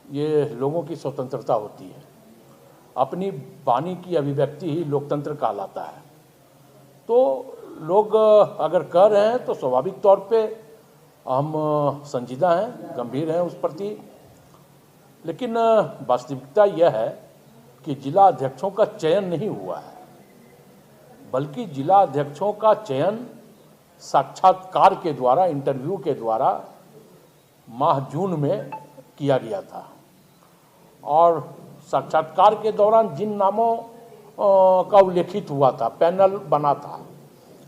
ये लोगों की स्वतंत्रता होती है। अपनी वाणी की अभिव्यक्ति ही लोकतंत्र कहलाता है। तो लोग अगर कह रहे हैं तो स्वाभाविक तौर पे हम संजीदा हैं, गंभीर हैं उस प्रति। लेकिन वास्तविकता यह है कि जिला अध्यक्षों का चयन नहीं हुआ है, बल्कि जिला अध्यक्षों का चयन साक्षात्कार के द्वारा, इंटरव्यू के द्वारा माह जून में किया गया था। और साक्षात्कार के दौरान जिन नामों का उल्लेखित हुआ था, पैनल बना था,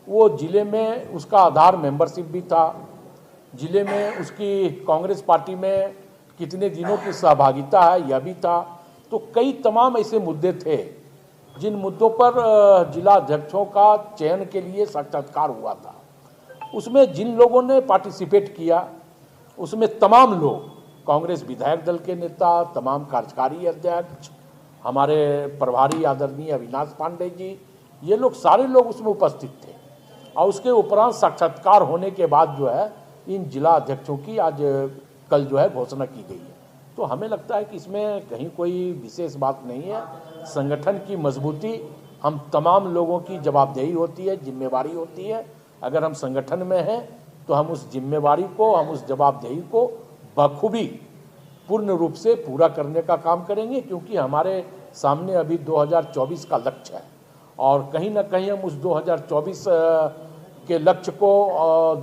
वो जिले में उसका आधार मेंबरशिप भी था, जिले में उसकी कांग्रेस पार्टी में कितने दिनों की सहभागिता है यह भी था। तो कई तमाम ऐसे मुद्दे थे जिन मुद्दों पर जिला अध्यक्षों का चयन के लिए साक्षात्कार हुआ था। उसमें जिन लोगों ने पार्टिसिपेट किया उसमें तमाम लोग, कांग्रेस विधायक दल के नेता, तमाम कार्यकारी अध्यक्ष, हमारे प्रभारी आदरणीय अविनाश पांडे जी, ये लोग सारे लोग उसमें उपस्थित थे। और उसके उपरांत साक्षात्कार होने के बाद जो है इन जिला अध्यक्षों की आज कल जो है घोषणा की गई है। तो हमें लगता है कि इसमें कहीं कोई विशेष बात नहीं है। संगठन की मजबूती हम तमाम लोगों की जवाबदेही होती है, जिम्मेवारी होती है। अगर हम संगठन में हैं तो हम उस जिम्मेवारी को, हम उस जवाबदेही को बखूबी पूर्ण रूप से पूरा करने का काम करेंगे, क्योंकि हमारे सामने अभी 2024 का लक्ष्य है और कहीं ना कहीं हम उस 2024 के लक्ष्य को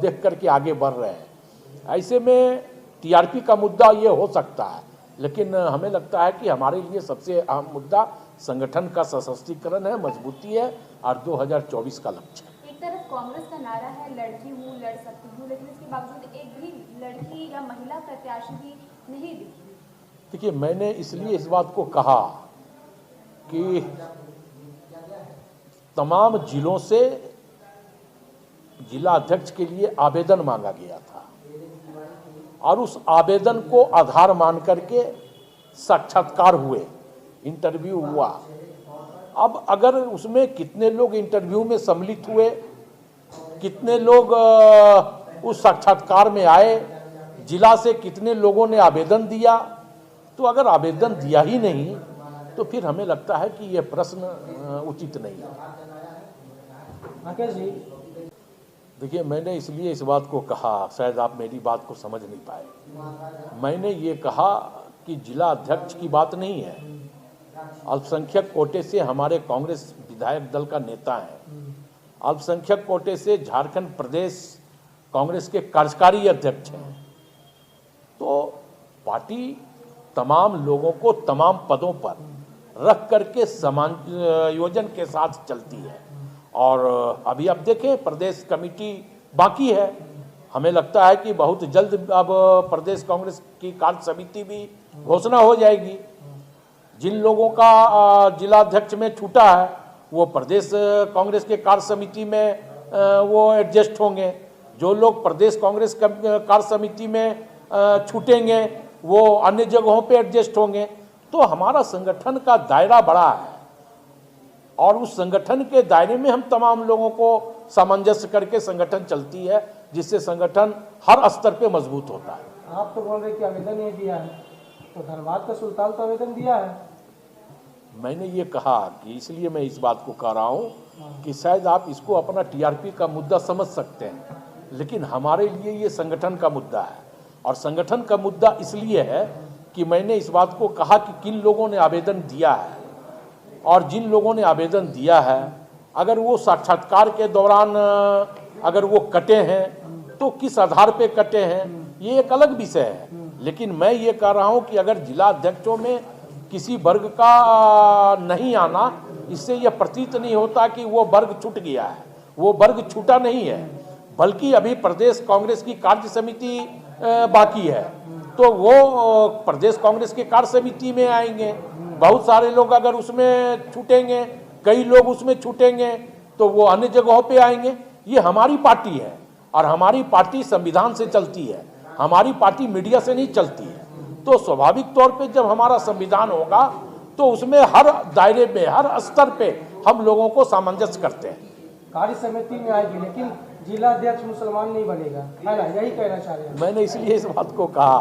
देख करके आगे बढ़ रहे हैं। ऐसे में टीआरपी का मुद्दा ये हो सकता है, लेकिन हमें लगता है कि हमारे लिए सबसे अहम मुद्दा संगठन का सशक्तिकरण है, मजबूती है और 2024 का लक्ष्य है। एक तरफ कांग्रेस का नारा है लड़की हूँ, लड़ सकती हूँ, लेकिन इसके बावजूद एक भी लड़की या महिला प्रत्याशी भी नहीं दिखी। देखिए, मैंने इसलिए इस बात को कहा कि तमाम जिलों से जिला अध्यक्ष के लिए आवेदन मांगा गया था और उस आवेदन को आधार मान करके साक्षात्कार हुए, इंटरव्यू हुआ। अब अगर उसमें कितने लोग इंटरव्यू में सम्मिलित हुए, कितने लोग उस साक्षात्कार में आए, जिला से कितने लोगों ने आवेदन दिया, तो अगर आवेदन दिया ही नहीं तो फिर हमें लगता है कि यह प्रश्न उचित नहीं है। देखिए, मैंने इसलिए इस बात को कहा, शायद आप मेरी बात को समझ नहीं पाए। मैंने ये कहा कि जिला अध्यक्ष की बात नहीं है, अल्पसंख्यक कोटे से हमारे कांग्रेस विधायक दल का नेता है, अल्पसंख्यक कोटे से झारखंड प्रदेश कांग्रेस के कार्यकारी अध्यक्ष हैं। तो पार्टी तमाम लोगों को तमाम पदों पर रख करके समायोजन के साथ चलती है और अभी आप देखें प्रदेश कमेटी बाकी है। हमें लगता है कि बहुत जल्द अब प्रदेश कांग्रेस की कार्य समिति भी घोषणा हो जाएगी। जिन लोगों का जिला अध्यक्ष में छूटा है वो प्रदेश कांग्रेस के कार्य समिति में वो एडजस्ट होंगे, जो लोग प्रदेश कांग्रेस कार्य समिति में छूटेंगे वो अन्य जगहों पे एडजस्ट होंगे। तो हमारा संगठन का दायरा बड़ा है और उस संगठन के दायरे में हम तमाम लोगों को सामंजस्य करके संगठन चलती है, जिससे संगठन हर स्तर पे मजबूत होता है। आप तो बोल रहे कि आवेदन नहीं दिया है, तो धनबाद का सुल्तान तो आवेदन दिया है। मैंने ये कहा कि इसलिए मैं इस बात को कह रहा हूँ कि शायद आप इसको अपना टीआरपी का मुद्दा समझ सकते हैं, लेकिन हमारे लिए ये संगठन का मुद्दा है। और संगठन का मुद्दा इसलिए है कि मैंने इस बात को कहा कि किन लोगों ने आवेदन दिया है और जिन लोगों ने आवेदन दिया है अगर वो साक्षात्कार के दौरान अगर वो कटे हैं तो किस आधार पे कटे हैं ये एक अलग विषय है। लेकिन मैं ये कह रहा हूँ कि अगर जिला अध्यक्षों में किसी वर्ग का नहीं आना, इससे यह प्रतीत नहीं होता कि वो वर्ग छूट गया है। वो वर्ग छूटा नहीं है, बल्कि अभी प्रदेश कांग्रेस की कार्य समिति बाकी है, तो वो प्रदेश कांग्रेस के कार्य समिति में आएंगे। बहुत सारे लोग अगर उसमें छूटेंगे, कई लोग उसमें छूटेंगे तो वो अन्य जगहों पे आएंगे। ये हमारी पार्टी है और हमारी पार्टी संविधान से चलती है, हमारी पार्टी मीडिया से नहीं चलती है। तो स्वाभाविक तौर पे जब हमारा संविधान होगा तो उसमें हर दायरे में, हर स्तर पे हम लोगों को सामंजस्य करते हैं। कार्य समिति में आएगी, लेकिन जिला अध्यक्ष मुसलमान नहीं बनेगा, है ना, यही कहना चाह रहे हैं। मैंने इसलिए इस बात को कहा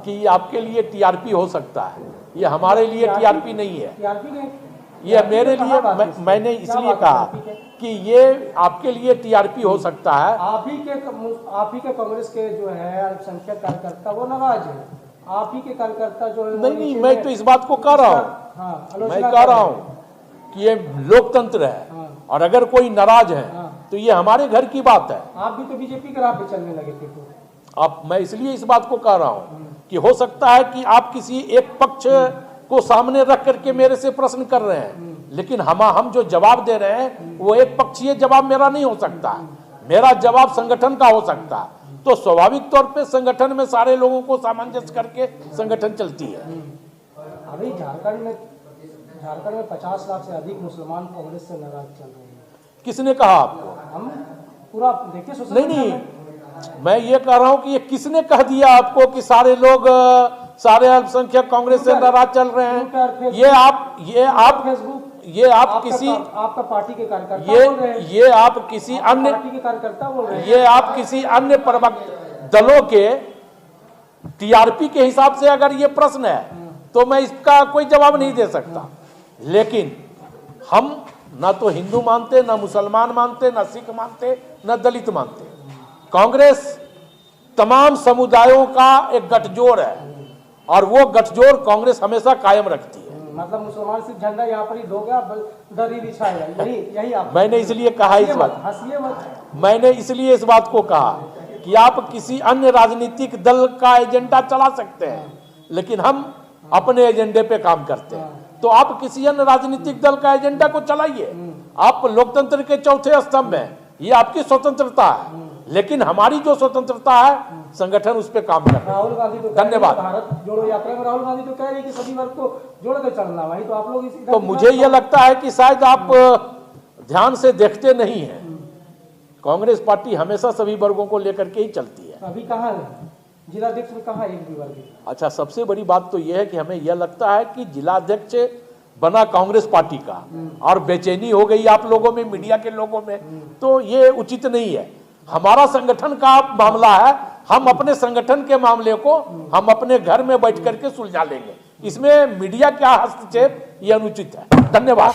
कि आपके लिए टीआरपी हो सकता है, ये हमारे लिए टीआरपी नहीं है। टीआरपी ने ये मेरे लिए मैंने इसलिए कहा कि ये आपके लिए टीआरपी हो सकता है। आप ही के कांग्रेस के जो है अल्पसंख्यक कार्यकर्ता वो नाराज है, आप ही के कार्यकर्ता जो है नहीं, मैं तो इस बात को कह रहा हूँ, मैं कह रहा हूँ कि ये लोकतंत्र है और अगर कोई नाराज है तो ये हमारे घर की बात है। आप भी तो बीजेपी के राह पे चलने लगे थे तो अब मैं इसलिए इस बात को कह रहा हूँ कि हो सकता है कि आप किसी एक पक्ष को सामने रख करके मेरे से प्रश्न कर रहे हैं, लेकिन हम जो जवाब दे रहे हैं वो एक पक्षीय जवाब मेरा नहीं हो सकता, मेरा जवाब संगठन का हो सकता है। तो स्वाभाविक तौर पे संगठन में सारे लोगों को सामंजस्य करके संगठन चलती है। अभी झारखंड में 50 लाख से अधिक मुसलमान कांग्रेस से नाराज चल रहे हैं। किसने कहा आपको? हम पूरा देखिए सोशल मीडिया में। मैं ये कह रहा हूँ कि ये किसने कह दिया आपको कि सारे लोग सारे अल्पसंख्यक कांग्रेस से नाराज चल रहे हैं? ये आप फेसबुक, ये आप किसी आपका पार्टी के कार्यकर्ता बोल रहे हैं, ये आप किसी अन्य पार्टी के कार्यकर्ता बोल रहे हैं, ये आप किसी अन्य प्रवक्ता दलों के टीआरपी के हिसाब से अगर ये प्रश्न है तो मैं इसका कोई जवाब नहीं दे सकता। लेकिन हम ना तो हिंदू मानते, ना मुसलमान मानते, ना सिख मानते, ना दलित मानते। कांग्रेस तमाम समुदायों का एक गठजोड़ है और वो गठजोड़ कांग्रेस हमेशा कायम रखती है। मतलब मुसलमान सिर्फ झंडा यहाँ पर ही दोगे, दरी बिछाएगा, यही आप। मैंने इसलिए कहा इस बात, हंसिए मत। मैंने इसलिए इस बात को कहा कि आप किसी अन्य राजनीतिक दल का एजेंडा चला सकते हैं, लेकिन हम अपने एजेंडे पे काम करते हैं। तो आप किसी अन्य राजनीतिक दल का एजेंडा को चलाइए, आप लोकतंत्र के चौथे स्तंभ हैं, ये आपकी स्वतंत्रता है। लेकिन हमारी जो स्वतंत्रता है संगठन उस पर काम कर रहा है। राहुल गांधी तो धन्यवाद। भारत जोड़ो यात्रा में राहुल गांधी तो कह रही है कि सभी वर्ग को जोड़ कर चलना, वही तो आप लोग तो मुझे ये लगता है कि शायद आप ध्यान से देखते नहीं हैं। कांग्रेस पार्टी हमेशा सभी वर्गों को लेकर के ही चलती है। अभी कहाँ है जिलाध्यक्ष में, कहाँ एक भी वर्ग? अच्छा, सबसे बड़ी बात तो यह है कि हमें यह लगता है कि जिलाध्यक्ष बना कांग्रेस पार्टी का और बेचैनी हो गई आप लोगों में, मीडिया के लोगों में, तो ये उचित नहीं है। हमारा संगठन का मामला है, हम अपने संगठन के मामले को हम अपने घर में बैठ करके सुलझा लेंगे। इसमें मीडिया का हस्तक्षेप ये अनुचित है। धन्यवाद।